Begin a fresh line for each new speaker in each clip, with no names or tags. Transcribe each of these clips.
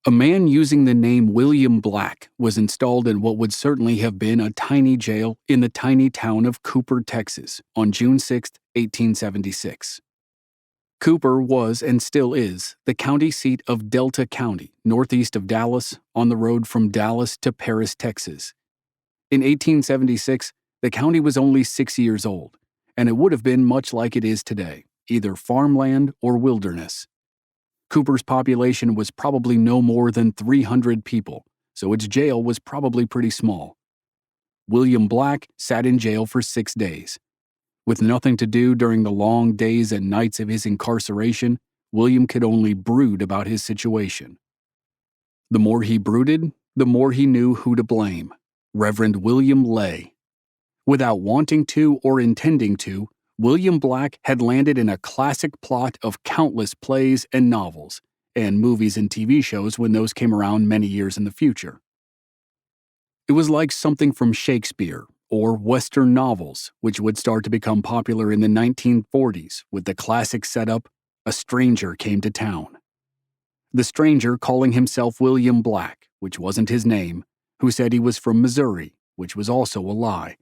A man using the name William Black was installed in what would certainly have been a tiny jail in the tiny town of Cooper, Texas, on June 6, 1876. Cooper was and still is the county seat of Delta County, northeast of Dallas, on the road from Dallas to Paris, Texas. In 1876, the county was only 6 years old, and it would have been much like it is today, either farmland or wilderness. Cooper's population was probably no more than 300 people, so its jail was probably pretty small. William Black sat in jail for 6 days. With nothing to do during the long days and nights of his incarceration, William could only brood about his situation. The more he brooded, the more he knew who to blame: Reverend William Lay. Without wanting to or intending to, William Black had landed in a classic plot of countless plays and novels, and movies and TV shows when those came around many years in the future. It was like something from Shakespeare or Western novels, which would start to become popular in the 1940s with the classic setup, a stranger came to town. The stranger, calling himself William Black, which wasn't his name, who said he was from Missouri, which was also a lie,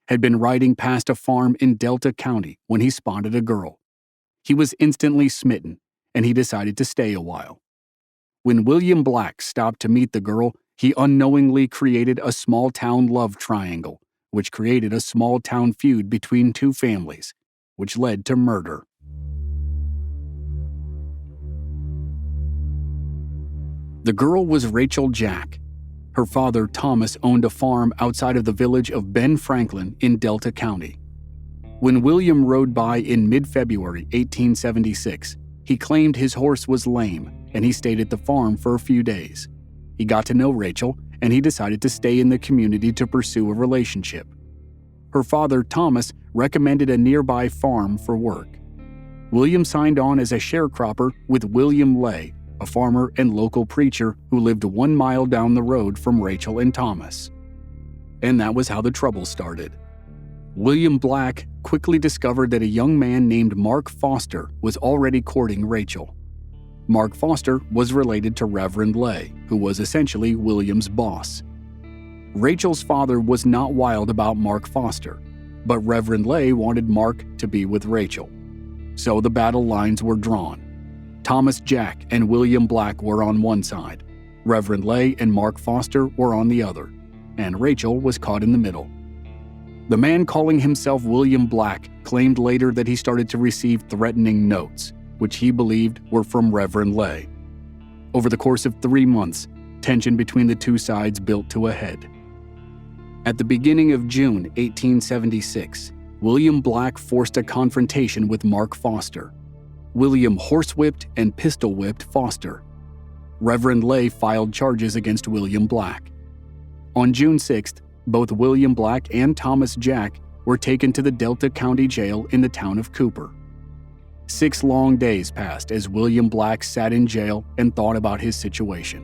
had been riding past a farm in Delta County when he spotted a girl. He was instantly smitten, and he decided to stay a while. When William Black stopped to meet the girl, he unknowingly created a small-town love triangle, which created a small-town feud between two families, which led to murder. The girl was Rachel Jack. Her father, Thomas, owned a farm outside of the village of Ben Franklin in Delta County. When William rode by in mid-February 1876, he claimed his horse was lame, and he stayed at the farm for a few days. He got to know Rachel, and he decided to stay in the community to pursue a relationship. Her father, Thomas, recommended a nearby farm for work. William signed on as a sharecropper with William Lay, a farmer and local preacher who lived 1 mile down the road from Rachel and Thomas. And that was how the trouble started. William Black quickly discovered that a young man named Mark Foster was already courting Rachel. Mark Foster was related to Reverend Lay, who was essentially William's boss. Rachel's father was not wild about Mark Foster, but Reverend Lay wanted Mark to be with Rachel. So the battle lines were drawn. Thomas Jack and William Black were on one side, Reverend Lay and Mark Foster were on the other, and Rachel was caught in the middle. The man calling himself William Black claimed later that he started to receive threatening notes, which he believed were from Reverend Lay. Over the course of 3 months, tension between the two sides built to a head. At the beginning of June 1876, William Black forced a confrontation with Mark Foster. William horsewhipped and pistol-whipped Foster. Reverend Lay filed charges against William Black. On June 6th, both William Black and Thomas Jack were taken to the Delta County Jail in the town of Cooper. 6 long days passed as William Black sat in jail and thought about his situation.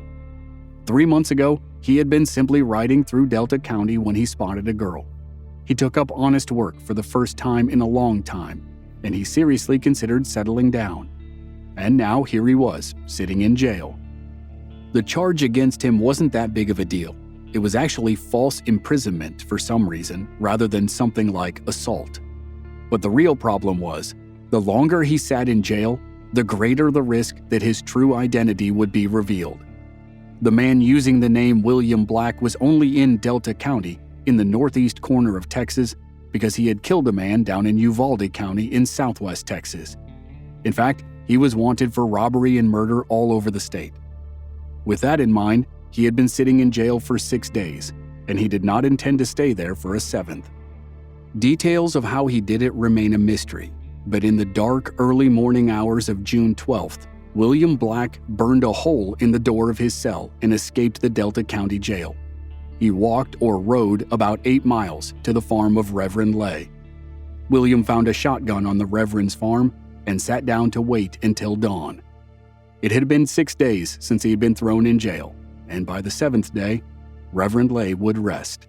3 months ago, he had been simply riding through Delta County when he spotted a girl. He took up honest work for the first time in a long time, and he seriously considered settling down. And now here he was, sitting in jail. The charge against him wasn't that big of a deal. It was actually false imprisonment for some reason, rather than something like assault. But the real problem was, the longer he sat in jail, the greater the risk that his true identity would be revealed. The man using the name William Black was only in Delta County, in the northeast corner of Texas, because he had killed a man down in Uvalde County in southwest Texas. In fact, he was wanted for robbery and murder all over the state. With that in mind, he had been sitting in jail for 6 days, and he did not intend to stay there for a 7th. Details of how he did it remain a mystery, but in the dark, early morning hours of June 12th, William Black burned a hole in the door of his cell and escaped the Delta County Jail. He walked or rode about 8 miles to the farm of Reverend Lay. William found a shotgun on the Reverend's farm and sat down to wait until dawn. It had been 6 days since he had been thrown in jail, and by the 7th day, Reverend Lay would rest.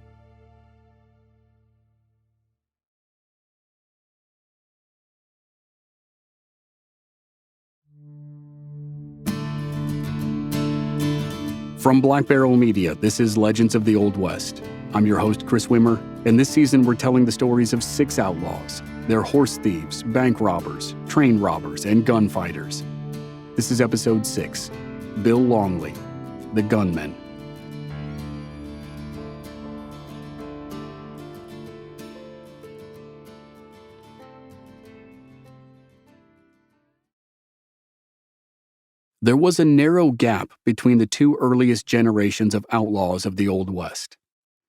From Black Barrel Media, this is Legends of the Old West. I'm your host, Chris Wimmer, and this season we're telling the stories of 6 outlaws. They're horse thieves, bank robbers, train robbers, and gunfighters. This is episode 6, Bill Longley, the Gunman. There was a narrow gap between the 2 earliest generations of outlaws of the Old West.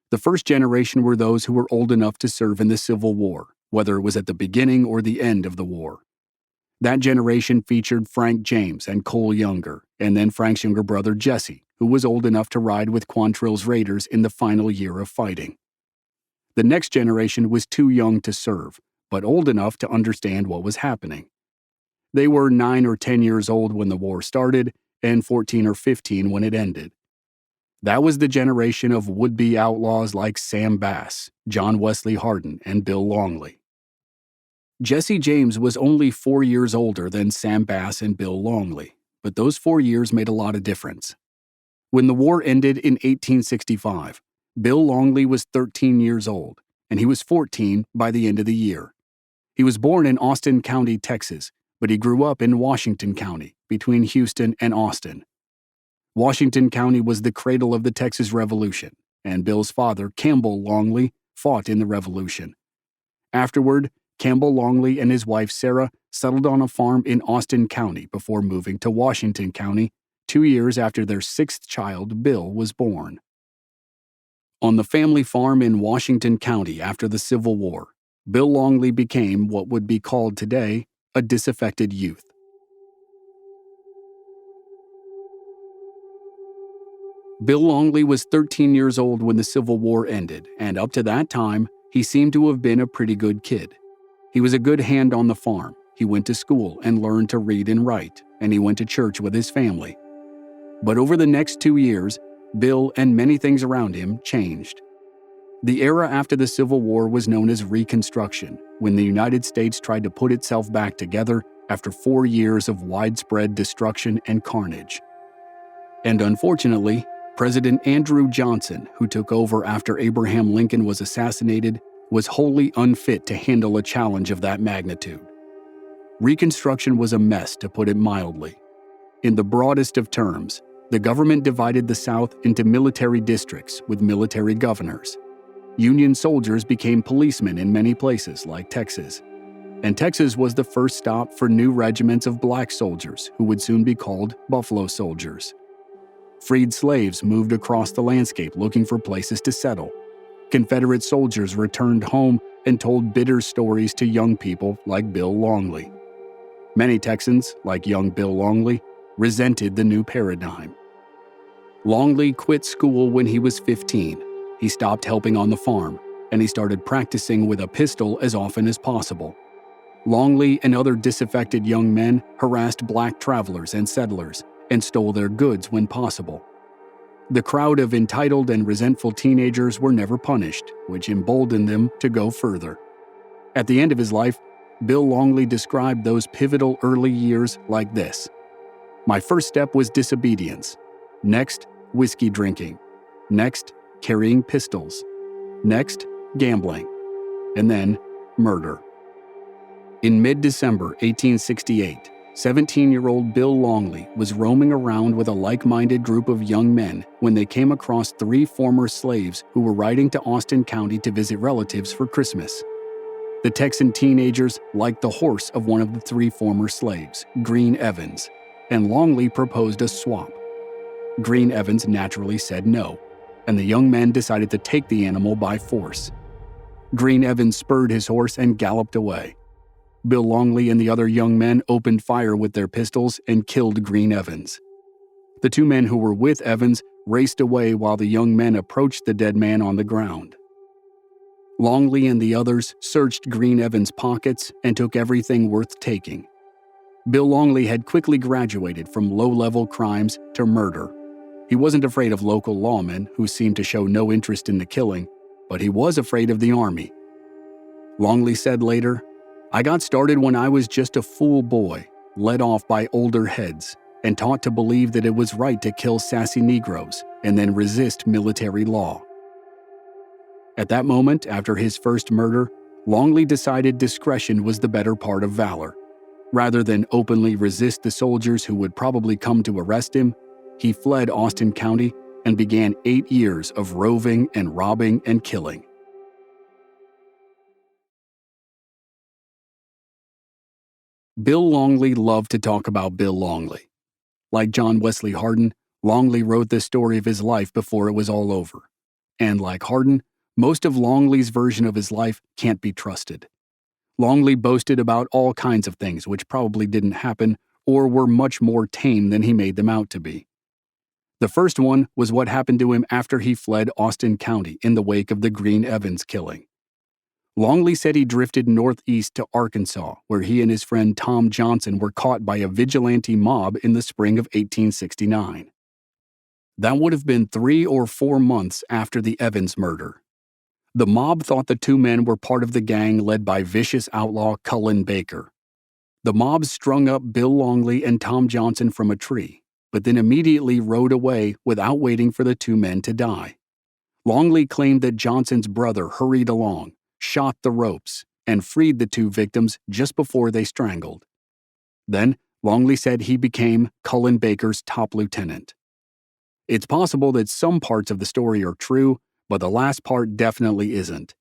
The first generation were those who were old enough to serve in the Civil War, whether it was at the beginning or the end of the war. That generation featured Frank James and Cole Younger, and then Frank's younger brother Jesse, who was old enough to ride with Quantrill's Raiders in the final year of fighting. The next generation was too young to serve, but old enough to understand what was happening. They were 9 or 10 years old when the war started, and 14 or 15 when it ended. That was the generation of would-be outlaws like Sam Bass, John Wesley Hardin, and Bill Longley. Jesse James was only 4 years older than Sam Bass and Bill Longley, but those 4 years made a lot of difference. When the war ended in 1865, Bill Longley was 13 years old, and he was 14 by the end of the year. He was born in Austin County, Texas, but he grew up in Washington County, between Houston and Austin. Washington County was the cradle of the Texas Revolution, and Bill's father, Campbell Longley, fought in the Revolution. Afterward, Campbell Longley and his wife Sarah settled on a farm in Austin County before moving to Washington County 2 years after their 6th child, Bill, was born. On the family farm in Washington County after the Civil War, Bill Longley became what would be called today a disaffected youth. Bill Longley was 13 years old when the Civil War ended, and up to that time, he seemed to have been a pretty good kid. He was a good hand on the farm, he went to school and learned to read and write, and he went to church with his family. But over the next 2 years, Bill and many things around him changed. The era after the Civil War was known as Reconstruction, when the United States tried to put itself back together after 4 years of widespread destruction and carnage. And unfortunately, President Andrew Johnson, who took over after Abraham Lincoln was assassinated, was wholly unfit to handle a challenge of that magnitude. Reconstruction was a mess, to put it mildly. In the broadest of terms, the government divided the South into military districts with military governors. Union soldiers became policemen in many places, like Texas. And Texas was the first stop for new regiments of black soldiers, who would soon be called Buffalo Soldiers. Freed slaves moved across the landscape looking for places to settle. Confederate soldiers returned home and told bitter stories to young people like Bill Longley. Many Texans, like young Bill Longley, resented the new paradigm. Longley quit school when he was 15. He stopped helping on the farm, and he started practicing with a pistol as often as possible. Longley and other disaffected young men harassed black travelers and settlers and stole their goods when possible. The crowd of entitled and resentful teenagers were never punished, which emboldened them to go further. At the end of his life, Bill Longley described those pivotal early years like this: "My first step was disobedience. Next, whiskey drinking. Next, carrying pistols. Next, gambling. And then, murder." In mid-December 1868, 17-year-old Bill Longley was roaming around with a like-minded group of young men when they came across 3 former slaves who were riding to Austin County to visit relatives for Christmas. The Texan teenagers liked the horse of one of the 3 former slaves, Green Evans, and Longley proposed a swap. Green Evans naturally said no, and the young men decided to take the animal by force. Green Evans spurred his horse and galloped away. Bill Longley and the other young men opened fire with their pistols and killed Green Evans. The 2 men who were with Evans raced away while the young men approached the dead man on the ground. Longley and the others searched Green Evans' pockets and took everything worth taking. Bill Longley had quickly graduated from low-level crimes to murder. He wasn't afraid of local lawmen who seemed to show no interest in the killing, but he was afraid of the army. Longley said later, "I got started when I was just a fool boy, led off by older heads. and taught to believe that it was right to kill sassy Negroes and then resist military law. At that moment, after his first murder, Longley decided discretion was the better part of valor. Rather than openly resist the soldiers who would probably come to arrest him, he fled Austin County and began 8 years of roving and robbing and killing. Bill Longley loved to talk about Bill Longley. Like John Wesley Hardin, Longley wrote the story of his life before it was all over. And like Hardin, most of Longley's version of his life can't be trusted. Longley boasted about all kinds of things which probably didn't happen or were much more tame than he made them out to be. The first one was what happened to him after he fled Austin County in the wake of the Green Evans killing. Longley said he drifted northeast to Arkansas, where he and his friend Tom Johnson were caught by a vigilante mob in the spring of 1869. That would have been 3 or 4 months after the Evans murder. The mob thought the two men were part of the gang led by vicious outlaw Cullen Baker. The mob strung up Bill Longley and Tom Johnson from a tree, but then immediately rode away without waiting for the two men to die. Longley claimed that Johnson's brother hurried along, shot the ropes, and freed the two victims just before they strangled. Then, Longley said he became Cullen Baker's top lieutenant. It's possible that some parts of the story are true, but the last part definitely isn't.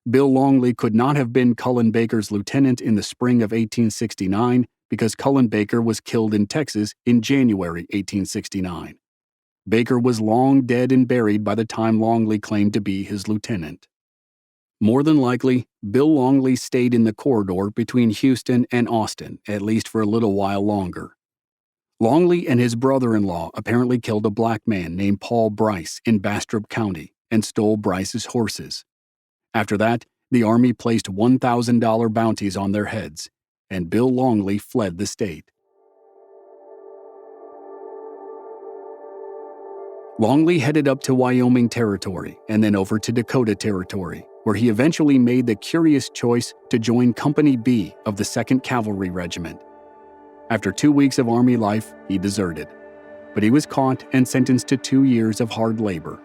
Bill Longley could not have been Cullen Baker's lieutenant in the spring of 1869 because Cullen Baker was killed in Texas in January 1869. Baker was long dead and buried by the time Longley claimed to be his lieutenant. More than likely, Bill Longley stayed in the corridor between Houston and Austin, at least for a little while longer. Longley and his brother-in-law apparently killed a black man named Paul Bryce in Bastrop County and stole Bryce's horses. After that, the Army placed $1,000 bounties on their heads, and Bill Longley fled the state. Longley headed up to Wyoming Territory and then over to Dakota Territory, where he eventually made the curious choice to join Company B of the 2nd Cavalry Regiment. After 2 weeks of Army life, he deserted, but he was caught and sentenced to 2 years of hard labor.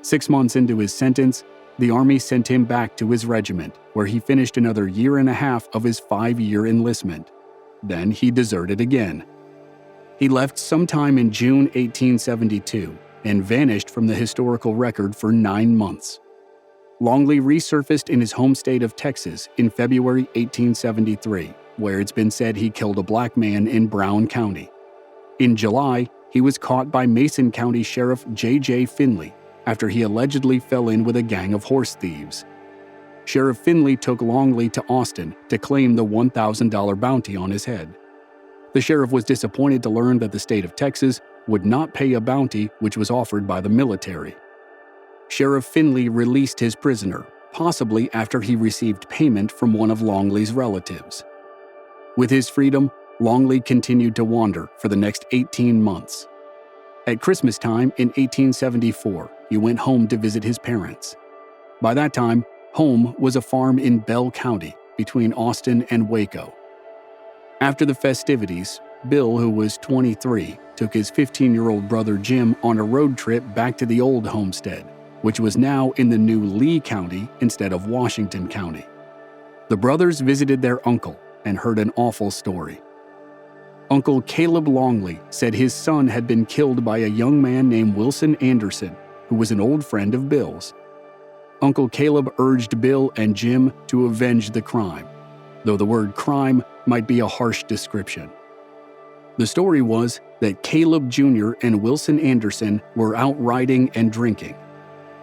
6 months into his sentence, the Army sent him back to his regiment, where he finished another 1.5 years of his 5-year enlistment. Then he deserted again. He left sometime in June 1872 and vanished from the historical record for 9 months. Longley resurfaced in his home state of Texas in February 1873, where it's been said he killed a black man in Brown County. In July, he was caught by Mason County Sheriff J.J. Finley after he allegedly fell in with a gang of horse thieves. Sheriff Finley took Longley to Austin to claim the $1,000 bounty on his head. The sheriff was disappointed to learn that the state of Texas would not pay a bounty which was offered by the military. Sheriff Finley released his prisoner, possibly after he received payment from one of Longley's relatives. With his freedom, Longley continued to wander for the next 18 months. At Christmas time in 1874, he went home to visit his parents. By that time, home was a farm in Bell County between Austin and Waco. After the festivities, Bill, who was 23, took his 15-year-old brother Jim on a road trip back to the old homestead, which was now in the new Lee County instead of Washington County. The brothers visited their uncle and heard an awful story. Uncle Caleb Longley said his son had been killed by a young man named Wilson Anderson, who was an old friend of Bill's. Uncle Caleb urged Bill and Jim to avenge the crime, though the word crime might be a harsh description. The story was that Caleb Jr. and Wilson Anderson were out riding and drinking.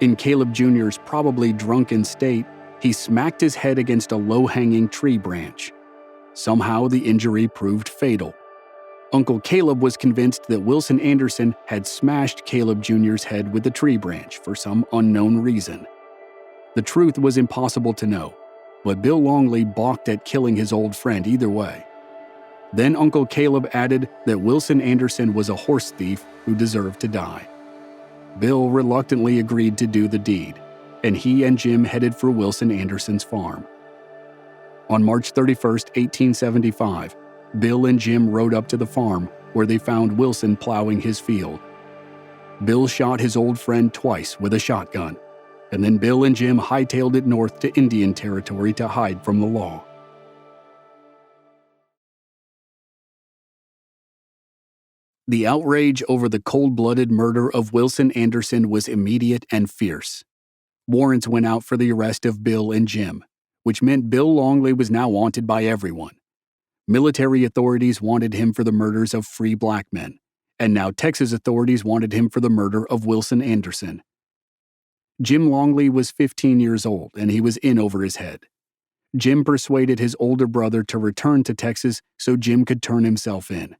In Caleb Jr.'s probably drunken state, he smacked his head against a low-hanging tree branch. Somehow the injury proved fatal. Uncle Caleb was convinced that Wilson Anderson had smashed Caleb Jr.'s head with the tree branch for some unknown reason. The truth was impossible to know, but Bill Longley balked at killing his old friend either way. Then Uncle Caleb added that Wilson Anderson was a horse thief who deserved to die. Bill reluctantly agreed to do the deed, and he and Jim headed for Wilson Anderson's farm. On March 31, 1875, Bill and Jim rode up to the farm, where they found Wilson plowing his field. Bill shot his old friend twice with a shotgun, and then Bill and Jim hightailed it north to Indian Territory to hide from the law. The outrage over the cold-blooded murder of Wilson Anderson was immediate and fierce. Warrants went out for the arrest of Bill and Jim, which meant Bill Longley was now wanted by everyone. Military authorities wanted him for the murders of free black men, and now Texas authorities wanted him for the murder of Wilson Anderson. Jim Longley was 15 years old, and he was in over his head. Jim persuaded his older brother to return to Texas so Jim could turn himself in.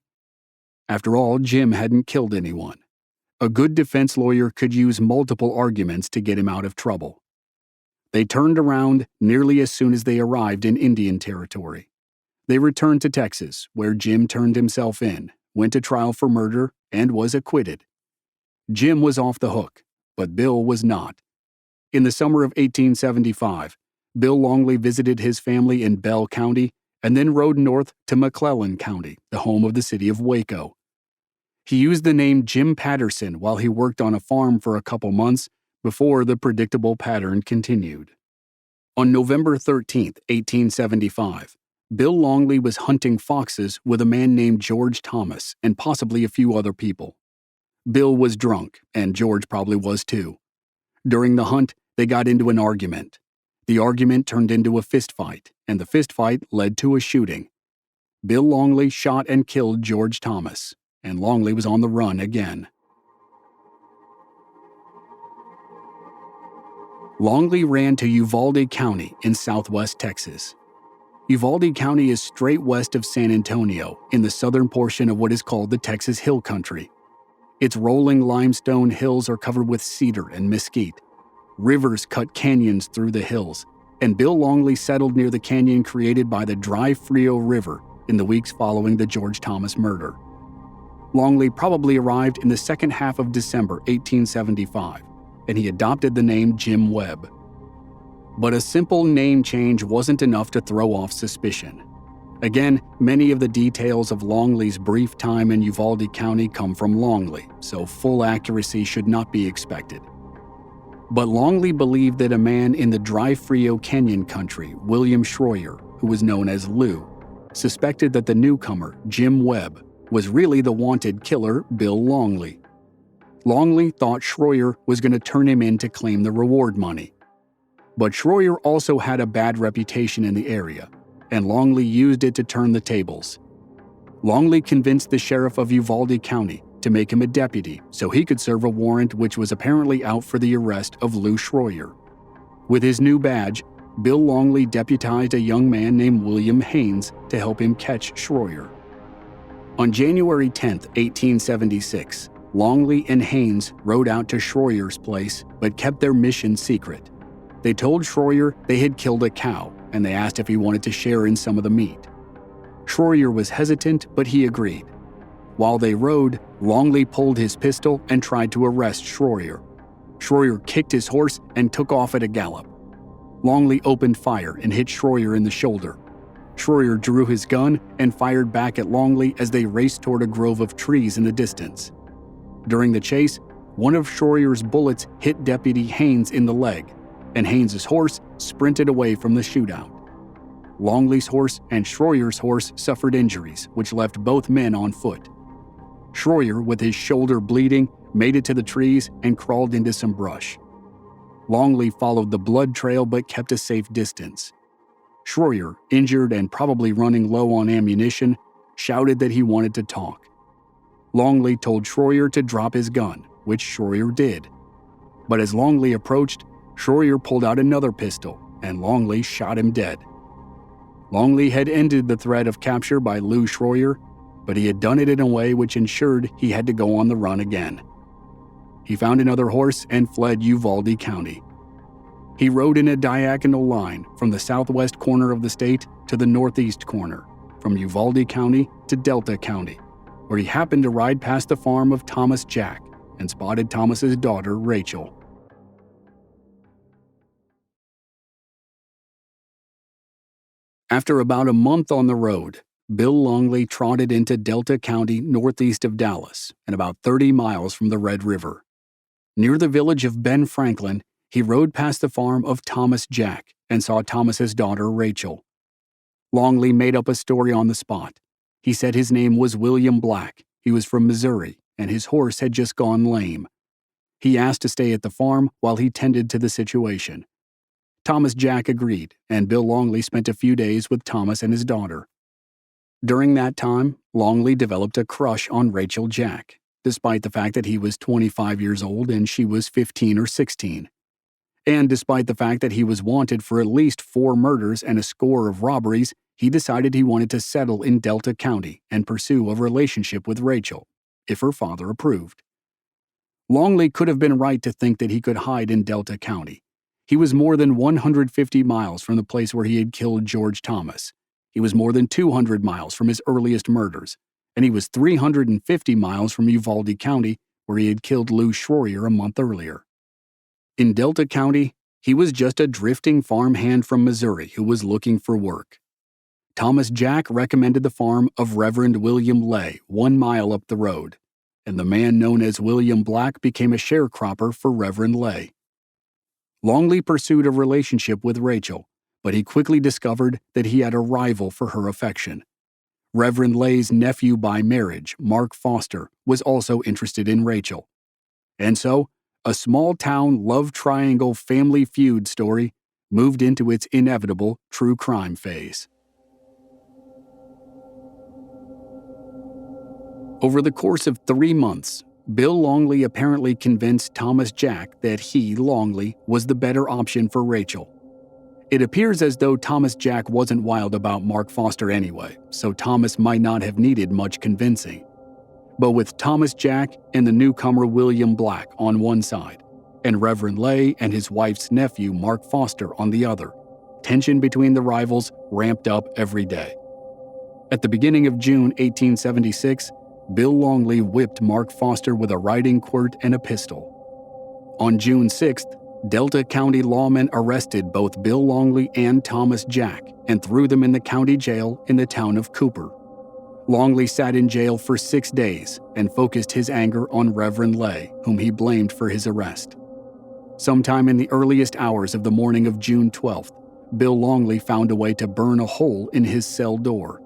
After all, Jim hadn't killed anyone. A good defense lawyer could use multiple arguments to get him out of trouble. They turned around nearly as soon as they arrived in Indian Territory. They returned to Texas, where Jim turned himself in, went to trial for murder, and was acquitted. Jim was off the hook, but Bill was not. In the summer of 1875, Bill Longley visited his family in Bell County and then rode north to McClellan County, the home of the city of Waco. He used the name Jim Patterson while he worked on a farm for a couple months before the predictable pattern continued. On November 13, 1875, Bill Longley was hunting foxes with a man named George Thomas and possibly a few other people. Bill was drunk, and George probably was too. During the hunt, they got into an argument. The argument turned into a fistfight, and the fistfight led to a shooting. Bill Longley shot and killed George Thomas, and Longley was on the run again. Longley ran to Uvalde County in southwest Texas. Uvalde County is straight west of San Antonio in the southern portion of what is called the Texas Hill Country. Its rolling limestone hills are covered with cedar and mesquite. Rivers cut canyons through the hills, and Bill Longley settled near the canyon created by the Dry Frio River in the weeks following the George Thomas murder. Longley probably arrived in the second half of December 1875, and he adopted the name Jim Webb. But a simple name change wasn't enough to throw off suspicion. Again, many of the details of Longley's brief time in Uvalde County come from Longley, so full accuracy should not be expected. But Longley believed that a man in the Dry Frio Canyon country, William Schroyer, who was known as Lou, suspected that the newcomer, Jim Webb, was really the wanted killer, Bill Longley. Longley thought Schroyer was going to turn him in to claim the reward money. But Schroyer also had a bad reputation in the area, and Longley used it to turn the tables. Longley convinced the sheriff of Uvalde County to make him a deputy so he could serve a warrant which was apparently out for the arrest of Lou Schroyer. With his new badge, Bill Longley deputized a young man named William Haynes to help him catch Schroyer. On January 10, 1876, Longley and Haynes rode out to Schroyer's place but kept their mission secret. They told Schroyer they had killed a cow, and they asked if he wanted to share in some of the meat. Schroyer was hesitant, but he agreed. While they rode, Longley pulled his pistol and tried to arrest Schroyer. Schroyer kicked his horse and took off at a gallop. Longley opened fire and hit Schroyer in the shoulder. Schroyer drew his gun and fired back at Longley as they raced toward a grove of trees in the distance. During the chase, one of Schroyer's bullets hit Deputy Haynes in the leg, and Haynes's horse sprinted away from the shootout. Longley's horse and Schroyer's horse suffered injuries, which left both men on foot. Schroyer, with his shoulder bleeding, made it to the trees and crawled into some brush. Longley followed the blood trail but kept a safe distance. Schroyer, injured and probably running low on ammunition, shouted that he wanted to talk. Longley told Schroyer to drop his gun, which Schroyer did. But as Longley approached, Schroyer pulled out another pistol, and Longley shot him dead. Longley had ended the threat of capture by Lou Schroyer, but he had done it in a way which ensured he had to go on the run again. He found another horse and fled Uvalde County. He rode in a diagonal line from the southwest corner of the state to the northeast corner, from Uvalde County to Delta County, where he happened to ride past the farm of Thomas Jack and spotted Thomas's daughter, Rachel. After about a month on the road, Bill Longley trotted into Delta County northeast of Dallas and about 30 miles from the Red River. Near the village of Ben Franklin, he rode past the farm of Thomas Jack and saw Thomas's daughter Rachel. Longley made up a story on the spot. He said his name was William Black, he was from Missouri, and his horse had just gone lame. He asked to stay at the farm while he tended to the situation. Thomas Jack agreed, and Bill Longley spent a few days with Thomas and his daughter. During that time, Longley developed a crush on Rachel Jack, despite the fact that he was 25 years old and she was 15 or 16. And despite the fact that he was wanted for at least 4 murders and a score of robberies, he decided he wanted to settle in Delta County and pursue a relationship with Rachel, if her father approved. Longley could have been right to think that he could hide in Delta County. He was more than 150 miles from the place where he had killed George Thomas. He was more than 200 miles from his earliest murders, and he was 350 miles from Uvalde County, where he had killed Lou Schroyer a month earlier. In Delta County, he was just a drifting farmhand from Missouri who was looking for work. Thomas Jack recommended the farm of Reverend William Lay 1 mile up the road, and the man known as William Black became a sharecropper for Reverend Lay. Longley pursued a relationship with Rachel, but he quickly discovered that he had a rival for her affection. Reverend Lay's nephew by marriage, Mark Foster, was also interested in Rachel. And so, a small-town love triangle family feud story moved into its inevitable true crime phase. Over the course of 3 months, Bill Longley apparently convinced Thomas Jack that he, Longley, was the better option for Rachel. It appears as though Thomas Jack wasn't wild about Mark Foster anyway, so Thomas might not have needed much convincing. But with Thomas Jack and the newcomer William Black on one side, and Reverend Lay and his wife's nephew Mark Foster on the other, tension between the rivals ramped up every day. At the beginning of June 1876, Bill Longley whipped Mark Foster with a riding quirt and a pistol. On June 6th, Delta County lawmen arrested both Bill Longley and Thomas Jack and threw them in the county jail in the town of Cooper. Longley sat in jail for 6 days and focused his anger on Reverend Lay, whom he blamed for his arrest. Sometime in the earliest hours of the morning of June 12th, Bill Longley found a way to burn a hole in his cell door.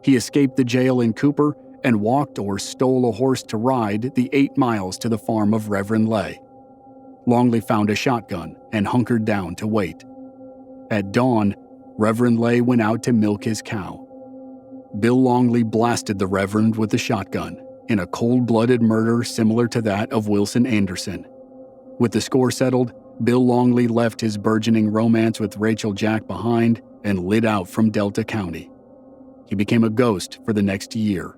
He escaped the jail in Cooper and walked or stole a horse to ride the 8 miles to the farm of Reverend Lay. Longley found a shotgun and hunkered down to wait. At dawn, Reverend Lay went out to milk his cow. Bill Longley blasted the Reverend with the shotgun in a cold-blooded murder similar to that of Wilson Anderson. With the score settled, Bill Longley left his burgeoning romance with Rachel Jack behind and lit out from Delta County. He became a ghost for the next year.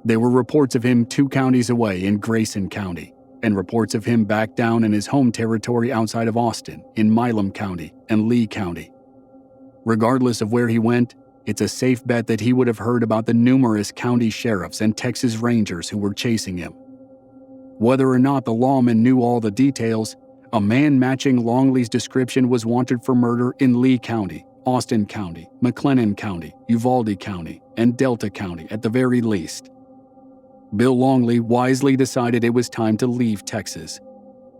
There were reports of him 2 counties away in Grayson County, and reports of him back down in his home territory outside of Austin, in Milam County and Lee County. Regardless of where he went, it's a safe bet that he would have heard about the numerous county sheriffs and Texas Rangers who were chasing him. Whether or not the lawman knew all the details, a man matching Longley's description was wanted for murder in Lee County, Austin County, McLennan County, Uvalde County, and Delta County at the very least. Bill Longley wisely decided it was time to leave Texas,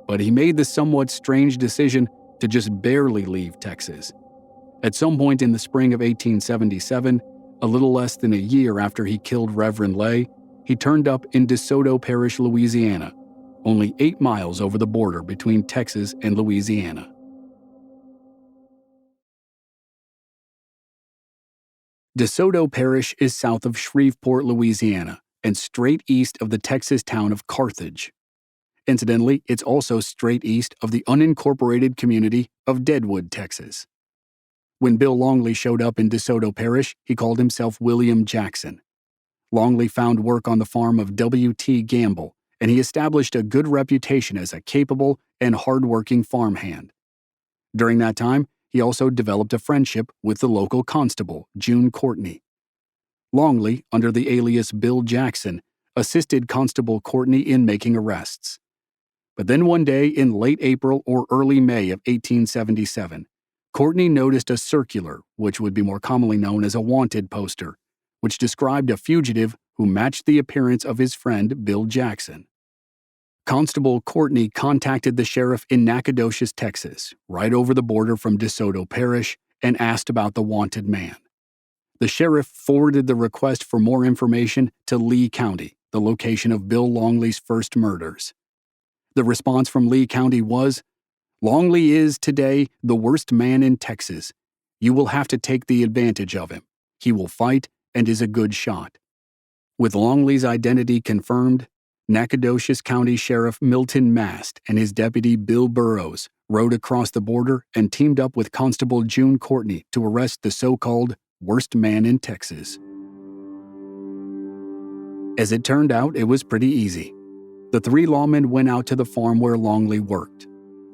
but he made the somewhat strange decision to just barely leave Texas. At some point in the spring of 1877, a little less than a year after he killed Reverend Lay, he turned up in DeSoto Parish, Louisiana, only 8 miles over the border between Texas and Louisiana. DeSoto Parish is south of Shreveport, Louisiana, and straight east of the Texas town of Carthage. Incidentally, it's also straight east of the unincorporated community of Deadwood, Texas. When Bill Longley showed up in DeSoto Parish, he called himself William Jackson. Longley found work on the farm of W.T. Gamble, and he established a good reputation as a capable and hard-working farmhand. During that time, he also developed a friendship with the local constable, June Courtney. Longley, under the alias Bill Jackson, assisted Constable Courtney in making arrests. But then one day in late April or early May of 1877, Courtney noticed a circular, which would be more commonly known as a wanted poster, which described a fugitive who matched the appearance of his friend Bill Jackson. Constable Courtney contacted the sheriff in Nacogdoches, Texas, right over the border from DeSoto Parish, and asked about the wanted man. The sheriff forwarded the request for more information to Lee County, the location of Bill Longley's first murders. The response from Lee County was, "Longley is, today, the worst man in Texas. You will have to take the advantage of him. He will fight and is a good shot." With Longley's identity confirmed, Nacogdoches County Sheriff Milton Mast and his deputy Bill Burrows rode across the border and teamed up with Constable June Courtney to arrest the so-called worst man in Texas. As it turned out, it was pretty easy. The three lawmen went out to the farm where Longley worked.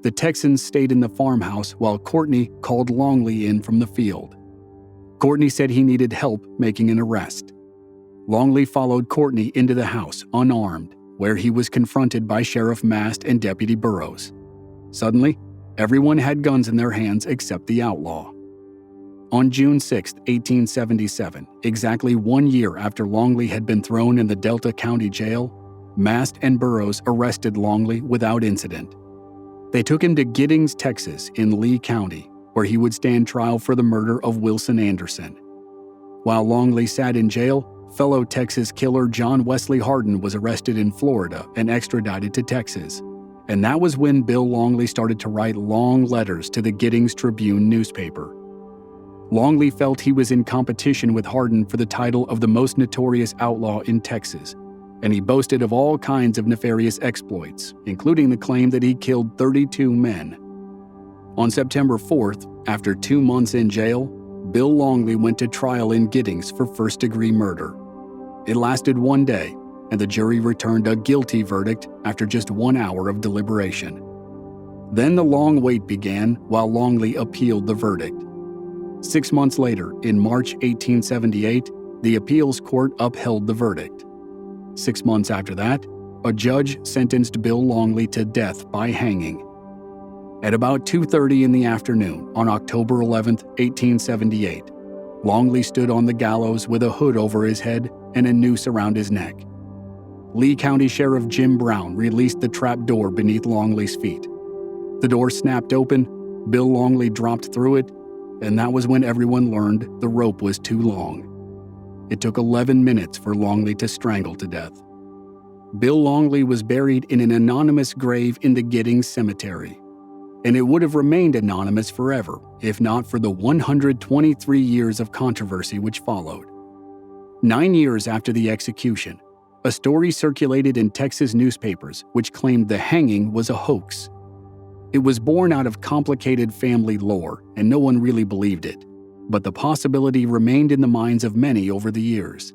The Texans stayed in the farmhouse while Courtney called Longley in from the field. Courtney said he needed help making an arrest. Longley followed Courtney into the house, unarmed, where he was confronted by Sheriff Mast and Deputy Burrows. Suddenly, everyone had guns in their hands except the outlaw. On June 6, 1877, exactly 1 year after Longley had been thrown in the Delta County Jail, Mast and Burrows arrested Longley without incident. They took him to Giddings, Texas, in Lee County, where he would stand trial for the murder of Wilson Anderson. While Longley sat in jail, fellow Texas killer John Wesley Hardin was arrested in Florida and extradited to Texas. And that was when Bill Longley started to write long letters to the Giddings Tribune newspaper. Longley felt he was in competition with Hardin for the title of the most notorious outlaw in Texas, and he boasted of all kinds of nefarious exploits, including the claim that he killed 32 men. On September 4th, after 2 months in jail, Bill Longley went to trial in Giddings for first-degree murder. It lasted 1 day, and the jury returned a guilty verdict after just 1 hour of deliberation. Then the long wait began while Longley appealed the verdict. 6 months later, in March 1878, the appeals court upheld the verdict. 6 months after that, a judge sentenced Bill Longley to death by hanging. At about 2:30 in the afternoon on October 11, 1878, Longley stood on the gallows with a hood over his head and a noose around his neck. Lee County Sheriff Jim Brown released the trap door beneath Longley's feet. The door snapped open, Bill Longley dropped through it, and that was when everyone learned the rope was too long. It took 11 minutes for Longley to strangle to death. Bill Longley was buried in an anonymous grave in the Giddings Cemetery, and it would have remained anonymous forever if not for the 123 years of controversy which followed. 9 years after the execution, a story circulated in Texas newspapers which claimed the hanging was a hoax. It was born out of complicated family lore, and no one really believed it, but the possibility remained in the minds of many over the years.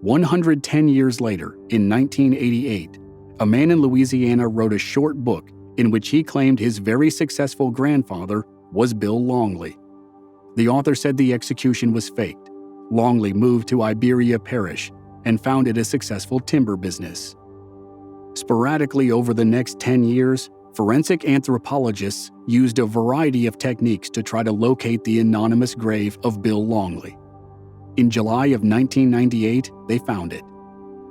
110 years later, in 1988, a man in Louisiana wrote a short book in which he claimed his very successful grandfather was Bill Longley. The author said the execution was faked. Longley moved to Iberia Parish and founded a successful timber business. Sporadically over the next 10 years, forensic anthropologists used a variety of techniques to try to locate the anonymous grave of Bill Longley. In July of 1998, they found it.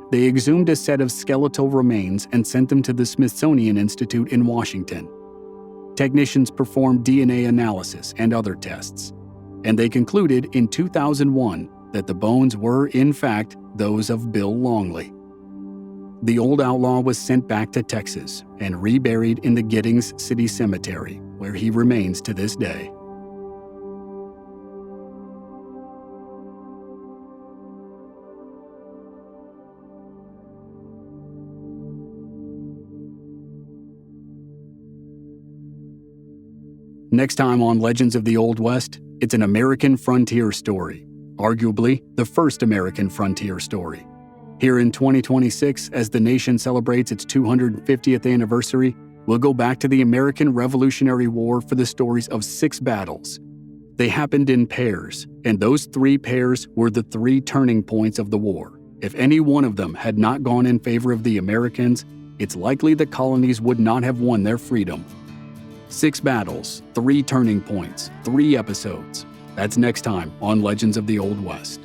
They exhumed a set of skeletal remains and sent them to the Smithsonian Institute in Washington. Technicians performed DNA analysis and other tests, and they concluded in 2001 that the bones were, in fact, those of Bill Longley. The old outlaw was sent back to Texas and reburied in the Giddings City Cemetery, where he remains to this day. Next time on Legends of the Old West, it's an American frontier story, arguably the first American frontier story. Here in 2026, as the nation celebrates its 250th anniversary, we'll go back to the American Revolutionary War for the stories of 6 battles. They happened in pairs, and those 3 pairs were the 3 turning points of the war. If any one of them had not gone in favor of the Americans, it's likely the colonies would not have won their freedom. 6 battles, 3 turning points, 3 episodes. That's next time on Legends of the Old West.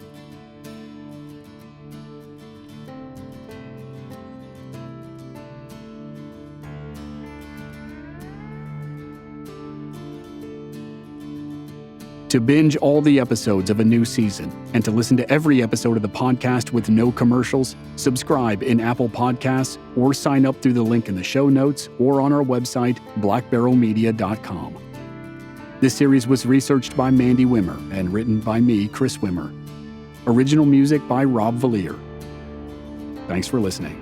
To binge all the episodes of a new season and to listen to every episode of the podcast with no commercials, subscribe in Apple Podcasts or sign up through the link in the show notes or on our website, blackbarrelmedia.com. This series was researched by Mandy Wimmer and written by me, Chris Wimmer. Original music by Rob Valier. Thanks for listening.